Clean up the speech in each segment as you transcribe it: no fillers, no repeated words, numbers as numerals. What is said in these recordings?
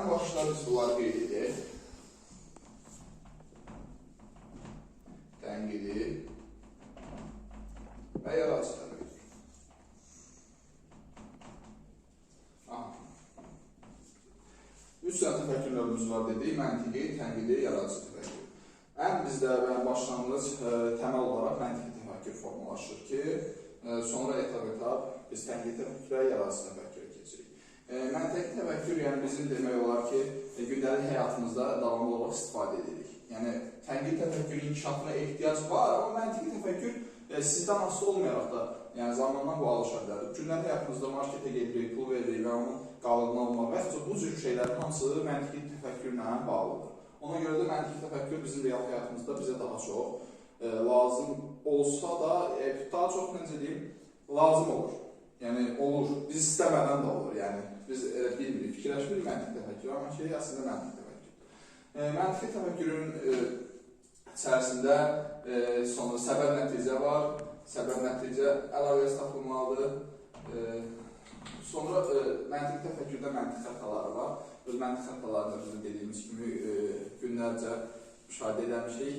Ən başda biz bunları qeyd edək. Tənqidi və yaradıcı təfəkkür. Üç dənə təfəkkür növümüz var dedik. Məntiqi, tənqidi, yaradıcı təfəkkür. Ən bizdə başlanğıc təməl olaraq məntiqi təfəkkür formalaşır ki, sonra etap-etap biz tənqidi təfəkkürə, yaradıcı təfəkkürə keçirik. Məntiqi təfəkkür yəni bizim demək olar ki, gündəlik həyatımızda davamlı olaraq istifadə edirik. Yəni tənqidi təfəkkürün inkişafına ehtiyac var, amma məntiqi təfəkkür sizdən asılı olmayaraq da yəni zamandan bu alışa bilər. Gündəlik həyatımızda marketə gedirik, pul veririk və onun qalığını almaq və bu cür şeylərin hamısı məntiqi təfəkkürlə bağlıdır. Ona görə də məntiqi təfəkkür bizim real həyatımızda bizə daha çox lazım olsa da, daha çox necə deyim, lazım olur. Yəni olur, biz istəmədən də olur. Yəni biz bilmirik, fikirləşmirik məntiqi təfəkkür, amma şey əslində məntiqi təfəkkür. Məntiqi təfəkkürün içərisində sonra səbəb-nəticə var, səbəb-nəticə əlaqəsi tapılmalıdır. Sonra məntiqi təfəkkürdə məntiq xətaları var. Öz məntiq xətalarında bizim dediyimiz kimi günlərcə müşahidə edəmişik.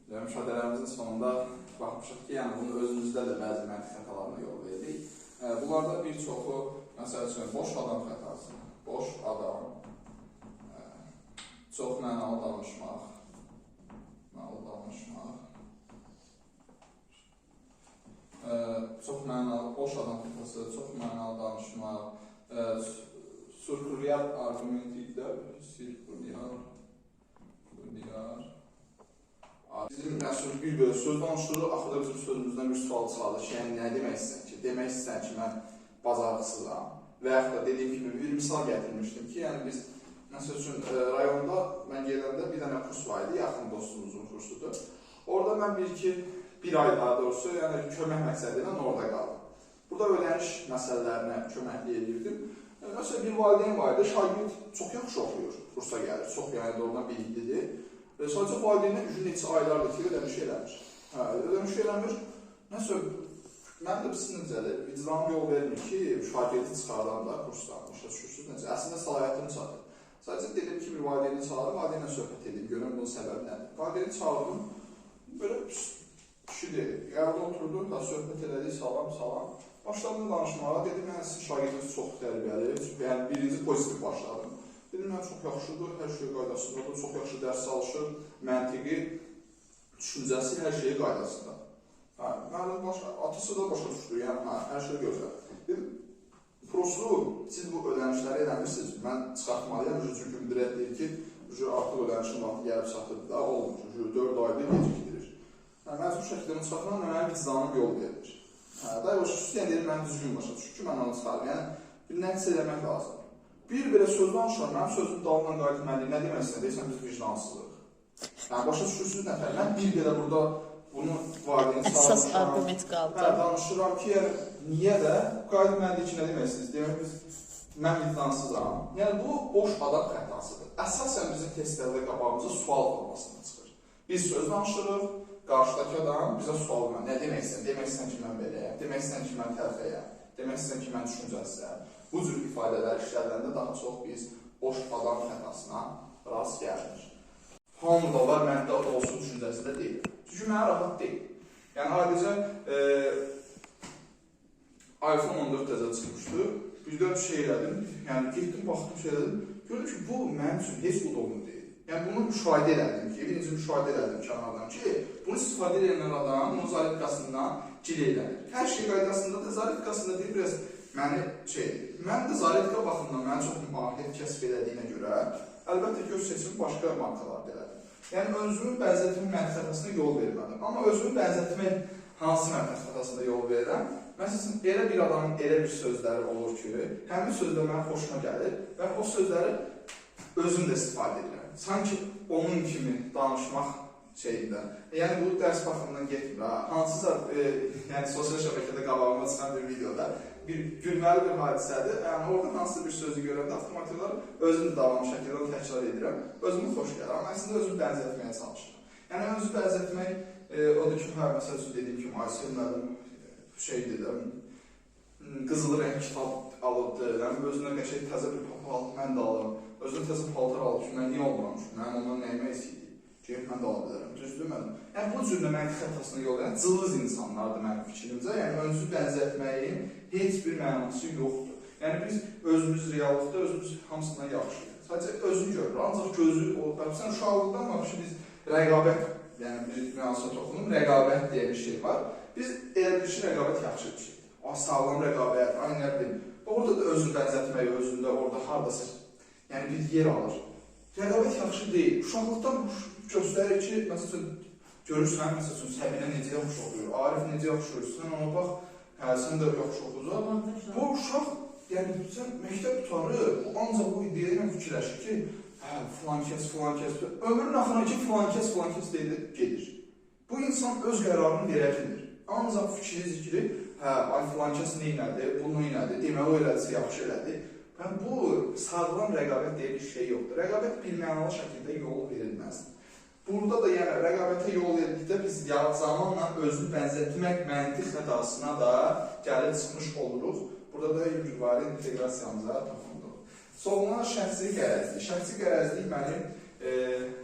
Müşahidələrimizin sonunda baxmışıq ki, yəni bunu özümüzdə də bəzi məntiq xətalarına yol verdik. Bunlarda bir çoxu, məsəl üçün, boş adam xətası, boş adam, çox mənalı danışmaq, çox mənalı, boş adam xətası, çox mənalı danışmaq, sirkulyar argumentliklər, bizim məsul bir böyle söz danışırıq, axırda bizim sözümüzdən bir sual çıxardır ki, yəni nə demək istəyən ki, demək istəyən ki, mən bacarıqsızam və yaxud da dediyim kimi bir misal gətirmişdim ki, yəni biz, məsəl üçün, rayonda mən gələndə bir dənə kurs var idi, yaxın dostumuzun kursudur. Orada mən bir ay daha doğrusu, yəni kömək məqsədi ilə orada qaldım. Burada öyrəniş məsələlərinə köməkli edirdim. Məsələn, bir valideyn var idi, şagird çox yaxşı oxuyur, kursa gəlir, çox yəni doğrudan biliklidir. Sadəcə valideyndən üçün neçə aylardır ki, ödəmiş eləmir. Ödəmiş eləmir. Nəsə, mən də bilsin necədir, vicdanım yol vermir ki, şagirdi çıxardan da kursdan, başa düşürsünüz necə. Əslində səlahiyyətini çatır. Sadəcə dedim ki, bir valideyni çağırım, valideynlə söhbət edeyim, görüm bunun səbəbi nədir. Valideyni çağırdım, belə kişi deyil. Yerdə oturdum, da söhbət elədik, salam. Başladım danışmağa, dedim, mən sizin şagirdiniz çox tərbiyyəli, yəni birinci pozitiv başladım. Dedim, mən çox yaxşıdır, hər şey qaydasındadır, çox yaxşı dərs çalışır, məntiqi, düşüncəsi, hər şeyi qaydasında. Mənim atası da başa düşdü, yəni hər şey gözəl. Dedim, prosto siz bu ödənişləri eləmirsiniz, mən çıxartmalıyam, çünki müdiriyyət deyir ki, artıq ödənişin vaxtı gəlib çatırdı da, olmur, 4 ayda gecikdirir. Mən bu şəkildə bunu çıxartmam, mənim vicdanım yol verir. Daha başa düşdü, yəni deyir, mən düzgün başa düşdü ki, mən onu çıxarım, yəni bir nəqs eləmək lazım. Bir belə söz danışır, mənim sözüm dalından qayıtməliyim, nə demək istəyən, deyirsən biz vicdansızlıq. Yəni, başa düşürsünüz nəfər, mən bir belə burada bunu valideyni əsas argument qaldı. Danışıram ki, yəni, niyə də qayıtməliyik ki, nə demək istəyiniz, demək mən vicdansızam. Yəni, bu boş adam xətasıdır. Əsasən bizim testlərdə qabağımıza sual formasında çıxır. Biz söz danışırıq, qarşıdakı adam bizə sual verir, nə demək istəyən ki, mən beləyəm, demək istəyən ki, mən tərfəyəm, demək istəyən ki, mən düşüncəsiyəm. Bu cür ifadələr işlədəndə daha çox biz boş adam xətasına rast gəlir. Hamıda var, məndə olsun düşüncəsində deyil. Çünki mənə rahat deyil. Yəni, ayrıca iPhone 14 təzə çıxmışdı. Birdən bir şey elədim, yəni getdim, baxdım, şey elədim. Gördüm ki, bu mənim üçün heç udolun deyil. Yəni, bunu müşahidə elədim ki, birinci müşahidə elədim kənardan ki, bunu istifadə edən adam bunun zarifikasından gil elənir. Hər şey qaydasındadır, zarifikasında deyil, biraz mən də zarifikə baxımdan mənə çox müahid kəsb elədiyinə görə, əlbəttə ki, öz seçimi başqa markalarda elədim. Yəni, özümün bənzətmə məntiq xətasına yol vermədim. Amma özümün bənzətmə hansı məntiq xətasında yol verirəm? Məsələn, elə bir adamın elə bir sözləri olur ki, həmin sözlər mənə xoşuma gəlir və o sözləri özüm də istifadə edirəm. Sanki onun kimi danışmaq şeyində. Yəni, bu dərs baxımından getmir. Hansısa, yəni, sosial şəbəkədə qabağıma çıxan bir videoda bir gülməli bir hadisədir. Yəni, orada hansısa bir sözü görəndə avtomatik olaraq özüm də davamlı şəkildə təkrar edirəm. Özümü xoş gəlir. Amma əslində özümü bənzətməyə çalışıram. Yəni, özümü bənzətmək odur ki, məsəl üçün dediyim kimi, Aysel müəllim şey dedim, qızılı rəng kitab alıbdı, özünə qəşəng təzə bir papaq mən də alırım, özünə təzə paltar alıb ki, mən niyə almıram ki, mən ondan nəyimə istəyir, ki, mən də ala bilərəm, düzdür mənim. Yəni, bu cürlə məntiq xətasına yol verən cılız insanlardır mənim fikrimcə, yəni özünü bənzətməyin heç bir mənası yoxdur. Yəni, biz özümüz reallıqda, özümüz hamısından yaxşıyıq. Sadəcə özünü görür, ancaq gözü, sən uşaqlıqdan var ki, biz rəqabət, yəni bir münasibət oxunum, rəqabət deyə bir şey var. Biz elə bir şey, rəqabət yaxşı bir şeydir. Sağlam rəqabət, ay nə bilim. Orada da özünü bənzətmək, özündə orada haradasa yəni bir yer alır. Rəqabət yaxşı deyil. Uşaqlıqdan göstərir ki, məsələn, görürsən, məsələn, Səbinə necə yaxşı oxuyur, Arif necə yaxşı oxuyur, sən ona bax, sən də yaxşı oxuyur. Bu uşaq, yəni sən məktəb tutarır, ancaq bu ideya ilə fikirləşir ki, filan kəs, ömrün axırına ki, filan kəs deyilir, gedir. Bu insan öz qərarını verə bilmir. Ancaq fikri zikri, ay filan kəs neynədir, bu neynədir, deməli o elədirsə yaxşı elədir. Bu, sağlam rəqabət deyə bir şey yoxdur. Rəqabət bilmənalı şəkildə yol verilməzdir. Burada da yəni rəqabətə yol verdikdə biz zamanla özünü bənzətmək məntiq xətasına da gəlib çıxmış oluruq. Burada da ünvali inteqrasiyamıza toxunduq. Sonuna şəxsi qərəzlik. Şəxsi qərəzlik mənim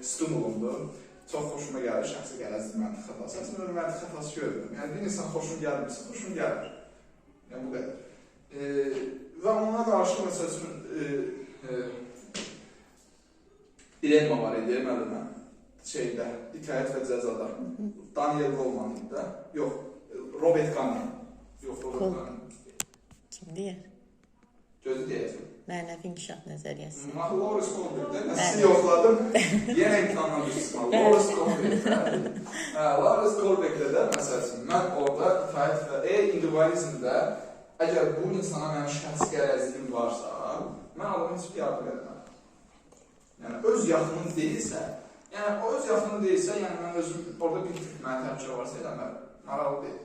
stimulumdur. Çox xoşuma gəlir şəxsi qərəzlik məntiq xətası. Əslində öyle məntiq xətası görürüm. Yəni bir insan xoşum gəlmirsə, xoşum gəlir. Yəni bu qədər. Və ona qarşı məsələn dilemma var idi, müəllimə. Şeydə, İtayət və Cəzada. Daniel Goleman idi də. Yox, Robert Kahneman. Yox, Robert Kahneman. Kim deyər? Gözü deyəsin. Mənəvi inkişaf nəzəriyyəsi. Lawrence Kohlberg'də. Mən sizi yoxladım. Yenə imtihandan düşsün. Lawrence Kohlberg'də. Lawrence Kohlberg'də də məsələn, mən orada İtayət və individualizmdə əgər bu insana mənim şəxsi qərəzliyim varsa, mən adama heç bir yardım etməm. Yəni, öz yaxınım deyilsə, yəni mən özüm orada bir tük mənə təmkir varsa eləməm, maraqlı deyil.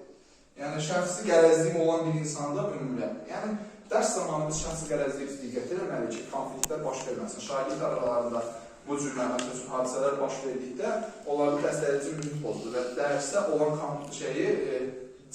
Yəni, şəxsi qərəzliyim olan bir insanda ümumləm. Yəni, dərs zamanı biz şəxsi qərəzliyimiz diqqət eləməliyik ki, konfliktlər baş verməsin. Şagird aralarında bu cür hadisələr baş verdikdə, onlarda dəstəkləyici mühit pozulur və dərsdə olan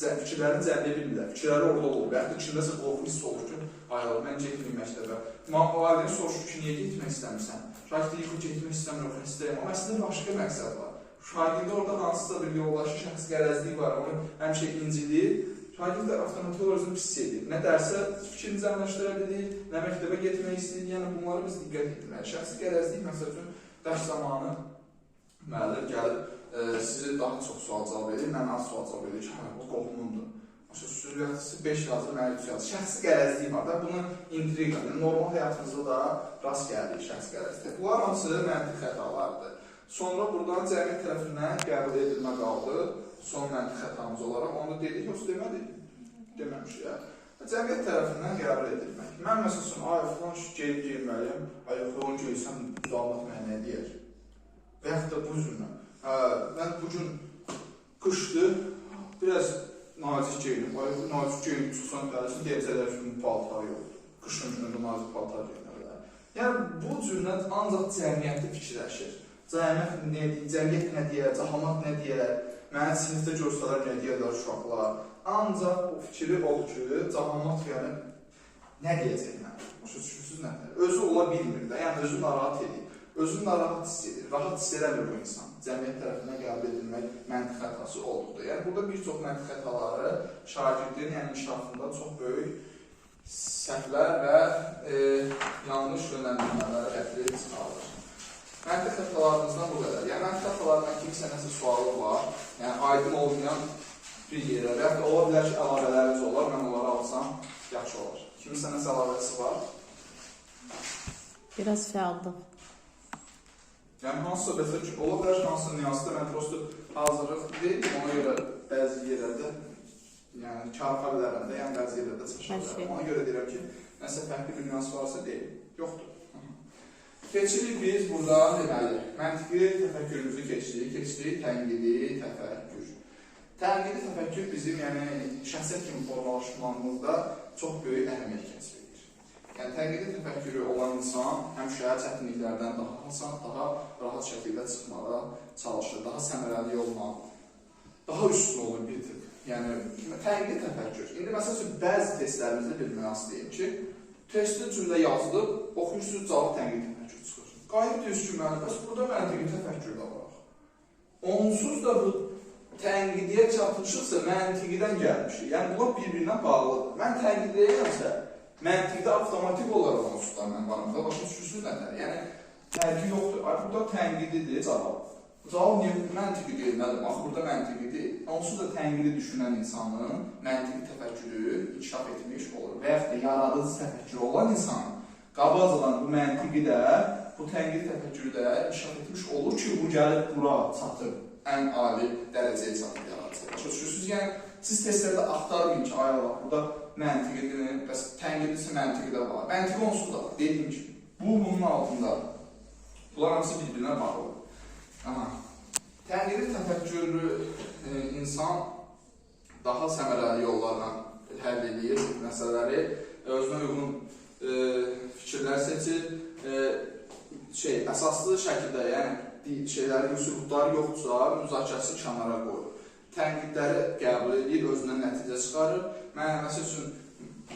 fikirlərini cəmləyə bilmirlər. Fikirləri orada olur və yaxud da içindəsə qorxu hiss olur ki, mən getməyim məktəbə. Valideyni soruşur ki, niyə getmək istəmirsən? Şagird deyir ki, getmək istəmirəm, istəyəm. Amma əslində başqa məqsəd var. Şagirdə orada hansısa bir yoldaşı, şəxsi qərəzlik var, onu həmişə incidir. Şagird də avtomatik olaraq pis edir. Nə dərsə fikrini cəmləşdirə bilir, nə məktəbə getmək istəyir. Yəni bunlara biz diqqət etməliyik. Şəxsi qərəzlik məsəl üçün dərs zamanı müəllim gəlib sizi daha çox sual cavab edir, mən az sual cavab edir ki, bu qohumumdur. Sürüyyəsi 5 yazır, mən 3 yazır. Şəxsi qərəzlik var da, bunu intriqa, normal həyatımızda da rast gəlir şəxsi qərəzlik. Bunlar hamısı məntiq xətalardır. Sonra buradan cəmiyyət tərəfindən qəbul edilmə qaldı, son məntiq xətamız olaraq. Onu dedik, yoxsa demədik? Deməmişik. Cəmiyyət tərəfindən qəbul edilmək. Mən məsələn, filan geyinməliyəm, onu göysəm, damat mənə nə deyər? Və yaxud da bu cürlə. Mən bugün qışdır, biraz nazik geyinim. Nazik geyinib çıxsan gəlsin, deyəcəklər ki, paltar yoxdur. Qışın günündə nazik paltar geyinirlər. Yəni, bu cürlə ancaq cəmiyyətdə fikirləşir. Cəmiyyət nə deyər, cəhamat nə deyər, mənə sinifdə görsələr nə deyərlər uşaqlar. Ancaq o fikri olur ki, cəhamat yəni nə deyəcək mənə? Şüksüz nədir? Özü ola bilmir də, yəni özü narahat edir. Özünü narahat hiss edir, rahat hiss edəmir bu insan. Cəmiyyət tərəfindən qəbul edilmək məntiq xətası olduqda. Yəni, burada bir çox məntiq xətaları şagirdin inkişafında çox böyük səhvlər və yanlış yönləndirmələrə gətirib çıxardır. Məntiq xətalarımızdan bu qədər. Yəni, məntiq xətalarından kimsə nəsə sualı var, yəni aydın olmayan bir yerə və yaxud da ola bilər ki, əlavələriniz olar, mən onları alsam yaxşı olur. Kimsə nəsə əlavəsi var? Biraz fəaldır. Yəni, hansısa bəsər ki, ola bilər ki, hansısa nüansda mən prosto hazırlıq deyil, ona görə bəzi yerlərdə, yəni çarxa bilərəm də, yəni bəzi yerlərdə çaşa bilərəm. Ona görə deyirəm ki, nəsə fərqli bir nüans varsa deyil, yoxdur. Keçirik biz burada, deməli, məntiqi təfəkkürümüzü keçirik tənqidi təfəkkür. Tənqidi təfəkkür bizim, yəni, şəxsiyyət kimi formalaşmamızda çox böyük əhəmiyyət kəsb edir. Yəni, tənqidi təfəkkürü olan insan həmişə çətinliklərdən daha asan, daha rahat şəkildə çıxmağa çalışır, daha səmərəli yolla, daha üstün olur bir tık. Yəni, tənqidi təfəkkür. İndi məsəl üçün, bəzi testlərimizdə bir münasib deyim ki, testdə cümlə yazılıb, oxuyursunuz, cavab tənqidi təfəkkür çıxır. Qayıb deyirsiz ki, müəllim, bəs burada məntiqi təfəkkür də var. Onsuz da bu tənqidiyə çatmışıqsa, məntiqidən gəlmişik. Yəni, bunlar bir-birinə bağlıdır. Mən tənqidləyəmsə, məntiqdə avtomatik olaraq onsuz da mən varım. Da başa düşürsünüz nətər? Yəni, fərqi yoxdur. Burada tənqididir cavab. Cavab niyə məntiqi deyil, nədir? Axı, burada məntiqidir. Onsuz da tənqidi düşünən insanın məntiqi təfəkkürü inkişaf etmiş olur. Və yaxud da yaradıcı təfəkkürü olan insanın qabaqcadan bu məntiqi də, bu tənqidi təfəkkürü də inkişaf etmiş olur ki, bu gəlib bura çatıb, ən ali dərəcəyə çatıb yaradıcı. Başa düşürsünüz? Yəni, siz testlərdə axtarmayın ki, ay Allah, burada məntiqidir, bəs tənqidisə məntiqi də var. Məntiqi onsuz da var, dediyim kimi. Bu, bunun altındadır. Bunlar hamısı bir-birinə bağlıdır. Aha. Tənqidi təfəkkürlü insan daha səmərəli yollarla həll edir məsələləri, özünə uyğun fikirlər seçir, əsaslı şəkildə, yəni şeylərin üsulları yoxdursa, müzakirəsi kənara qoyur. Tənqidləri qəbul edir, özündən nəticə çıxarır. Məsəl üçün,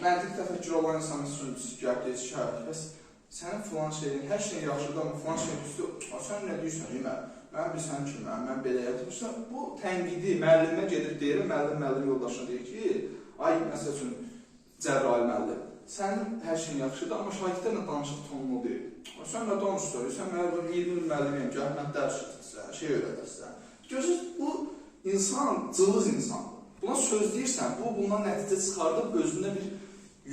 məntiq təfəkkür olan insan üçün gəlir ki, bəs sənin filan şeyin, hər şeyin yaxşıdır, amma filan şeyin üstü, sən nə deyirsən, mən bilsən ki, mən belə yapmışsam, bu tənqidi müəllimə gedib deyir, müəllim yoldaşına deyir ki, ay, məsəl üçün, Cəbrayıl müəllim, sənin hər şeyin yaxşıdır, amma şagirdlərlə danışıq tonunu deyil. Sən nə danışır, sən müəllim, 20 il müəllimiyəm ki, mən dərs ötürsən, şey öyrədərsən. Görürsünüz, bu insan, cılız insandır. Buna söz deyirsən, bu, bundan nəticə çıxardıb özündə bir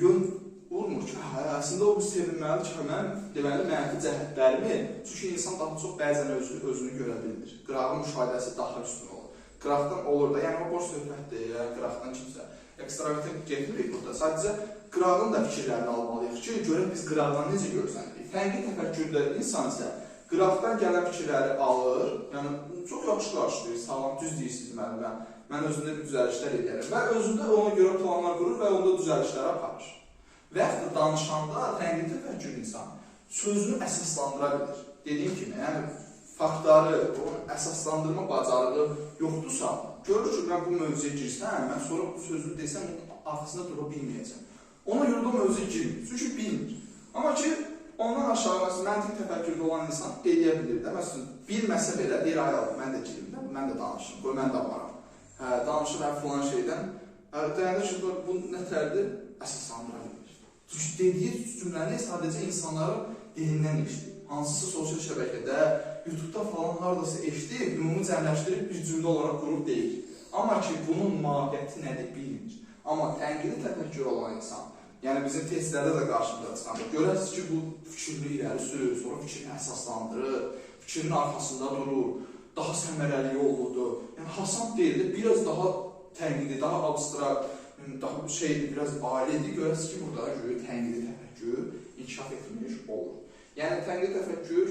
yön vurmur ki, əslində o bir sevinməli ki, mən deməli mənfi cəhətlərimi, çünki insan daha çox bəzən özünü görə bilmir. Qırağın müşahidəsi daha üstün olur. Qıraqdan olur da, yəni o boş söhbətdir, qıraqdan kimsə ekstravertin getmirik burada. Sadəcə qırağın da fikirlərini almalıyıq ki, görək biz qıraqdan necə görsənirik. Tənqid təfəkkürdə insan isə qıraqdan gələn fikirləri alır, yəni çox yaxşı qarşılayır, sağlam, düz deyirsiniz müəllimə, mən özümdə bir düzəlişlər edərəm və özündə ona görə planlar qurur və onda düzəlişlər aparır. Və yaxud da danışanda tənqid təfəkkür insan sözünü əsaslandıra bilir. Dediyim kimi, yəni faktları, onun əsaslandırma bacarığı yoxdursa, görür ki, mən bu mövzuya girsəm, mən sonra bu sözünü desəm, onun arxasında dura bilməyəcəm. Ona görə də o mövzuya girmir, çünki bilmir. Amma ki, ondan aşağı məntiq təfəkkürdə olan insan eləyə bilir də. Məsələn, bir məsələ belə deyir, ay Allah, mən də girim də, mən də danışım, qoy mən də varam. Danışır hər filan şeydən. Dəyəndə ki, bu nətərdir? Əsaslandıra bilir. Çünki dediyi cümləni sadəcə insanların dilindən eşidir. Hansısa sosial şəbəkədə, YouTube'da falan haradasa eşidib, ümumi cəmləşdirib bir cümlə olaraq qurub deyil. Amma ki, bunun mahiyyəti nədir bilmir. Amma tənqidi təfəkkür olan insan, yəni bizim testlərdə də qarşımıza çıxandır. Görəsiniz ki, bu fikrini irəli sürür, sonra fikrini əsaslandırır, fikrinin arxasında durur, daha səmərəli yolludur. Yəni, hasant deyil, biraz daha tənqidi, daha abstrakt, daha biraz ailədir. Görəsiniz ki, burada tənqidi təfəkkür inkişaf etmiş olur. Yəni, tənqidi təfəkkür,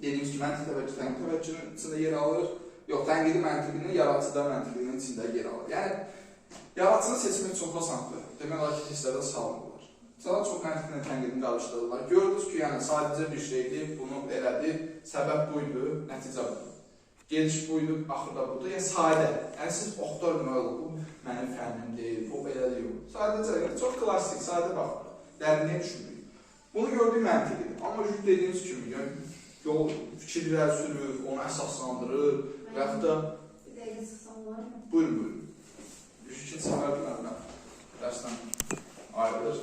dediyimiz ki, məntiq təfəkkür, tənqidi təfəkkürün içində yer alır. Yox, tənqidi məntiqinin, yaratıcı məntiqinin içində yer alır. Yəni, yaratıcını seçmək çox asandır. Demək olar ki, testlərdə salınırlar. Daha çox məntiqlə tənqidini qarışdırırlar. Gördünüz ki, yəni, sadəcə bir şeydir, bunu elədi, səbəb buydu, nəticə budur. Gediş buydu, axırda budur. Yəni, sadə. Yəni, siz oxtarmıyor, bu mənim fənnim deyil, bu belə deyil. Sadəcə, çox klassik, sadə baxır. Dərinliyə düşünürük. Bunu gördüyü məntiqidir. Amma dediyiniz kimi, yol fikirlər sürür, onu əsaslandırır və yaxud da... Bir dəqiqə sıxsam olar mı? Buyurun, buyurun. İkinci səfər bilməm, dərsdən ayrılır.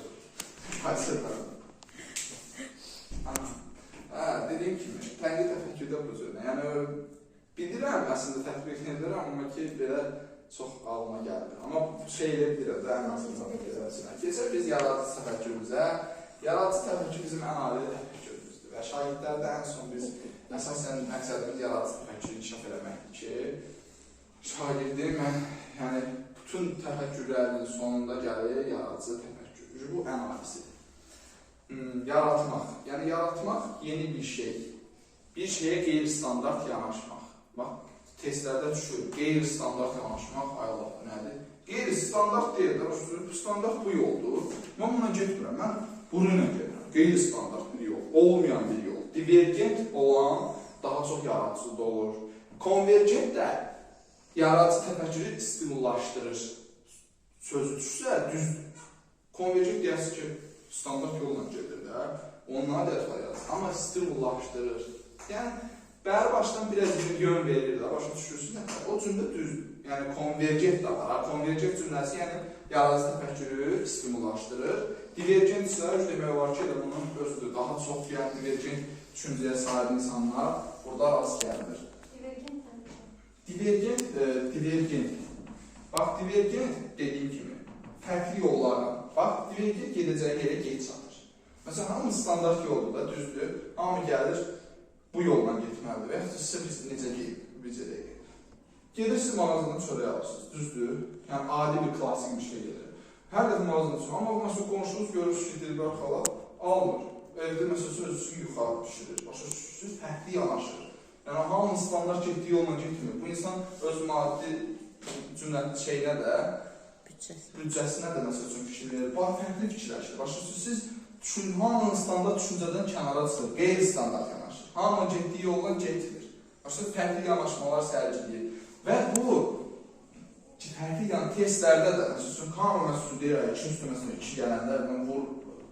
Haysır bərəm. Dediyim kimi, tənqid təfəkkürdə bu cürlə. Yəni, bildirəm, əslində tətbiq edirəm, amma ki, belə çox ağlıma gəlmir. Amma şey elə bilirəm də, ən azından. Keçək biz yaradıcı təfəkkürümüzə. Yaradıcı təfəkkür bizim ən ali təfəkkürümüzdür və şagirdlərdə ən son biz əsasən məqsədimiz yaradıcı təfəkkürü inkişaf eləməkdir ki, şagirdi mən, yəni, bütün təfəkkürlərinin sonunda gəlir yaradıcı təfəkkür. Bu ən alisidir. Yaratmaq. Yəni, yaratmaq yeni bir şey. Bir şeyə qeyri-standart yanaşmaq. Bax, testlərdə düşür. Qeyri-standart yanaşmaq, ay Allah, nədir? Qeyri-standart deyil, standart bu yoldur. Mən buna getmirəm, mən bunu ilə gedirəm. Qeyri-standart bir yol, olmayan bir yol. Divergent olan daha çox yaratıcı da olur. Konvergent də, yaradıcı təfəkkürü stimullaşdırır. Sözü düşsə düzdür. Konverjent deyəsi ki, standart yolla gedir də, onlara dəfə yazır. Amma stimullaşdırır. Yəni, bəri başdan biraz bir yön verir də, başa düşürsün. O cümlə düzdür. Yəni, konverjent də var. Konverjent cümləsi, yəni, yaradıcı təfəkkürü stimullaşdırır. Divergent isə demək olar ki, bunun özüdür. Daha çox yəni, divergent düşüncəyə sahib insanlar burada rast gəlir. Divergent. Bax, divergent dediyim kimi, fərqli yollarla. Bax, divergent gedəcəyi yerə gec çatır. Məsələn, hamı standart yoldur da, düzdür. Hamı gəlir, bu yolla getməlidir. Və yaxud sizə biz necə deyib, bizə deyib. Gedirsiniz mağazadan çörək alırsınız, düzdür. Yəni, adi bir klasik bir şey gedir. Hər dəfə mağazadan çörək, amma məsələn, qonşunuz görürsünüz ki, dilbər xala almır. Evdə məsələn, özüsü yuxarı pişirir, başa düşürsünüz, fərqli yanaşır. Yəni, hamı standart getdiyi yolla getmir. Bu insan öz maddi cümlənin şeyinə də, büdcəsinə də məsəl üçün fikir verir. Bax, fərqli fikirləşir. Başa düşürsünüz, hamının standart düşüncədən kənara çıxır, qeyri-standart yanaşır. Hamı getdiyi yolla getmir. Başa fərqli yanaşmalar sərgiləyir. Və bu fərqli testlərdə də, məsəl üçün, kamera məsəl üçün deyir, 2 üstü məsələn 2 gələndə, vur,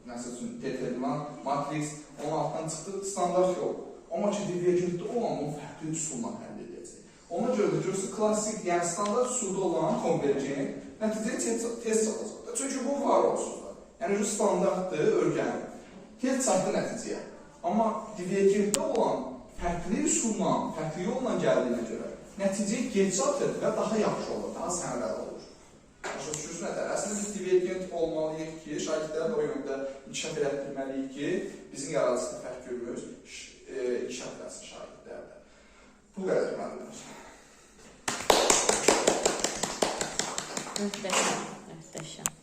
məsəl üçün, determinant, matrix, onun altından çıxdı, standart yol. Amma ki, divergentdə olan o fərqli üsulla həll edəcək. Ona görə də görürsün, klassik, yəni standart üsulda olan konvergent nəticəyə tez çatacaq. Çünki bu var olsun da. Yəni, bu standartdır, örgənir. Tez çatdı nəticəyə. Amma divergentdə olan fərqli üsulla, fərqli yolla gəldiyinə görə nəticəyə gec çatır və daha yaxşı olur, daha səmərəli olur. Başa düşürsünüz nədir? Əslində biz divergent olmalıyıq ki, şagirdləri də o yöndə inkişaf etdirməliyik ki, bizim yaradıcı təfəkkürümüz inkişaf etsin şagirdlərdə. Bu qədər müəllimlər. Möhtəşəm, möhtəşəm.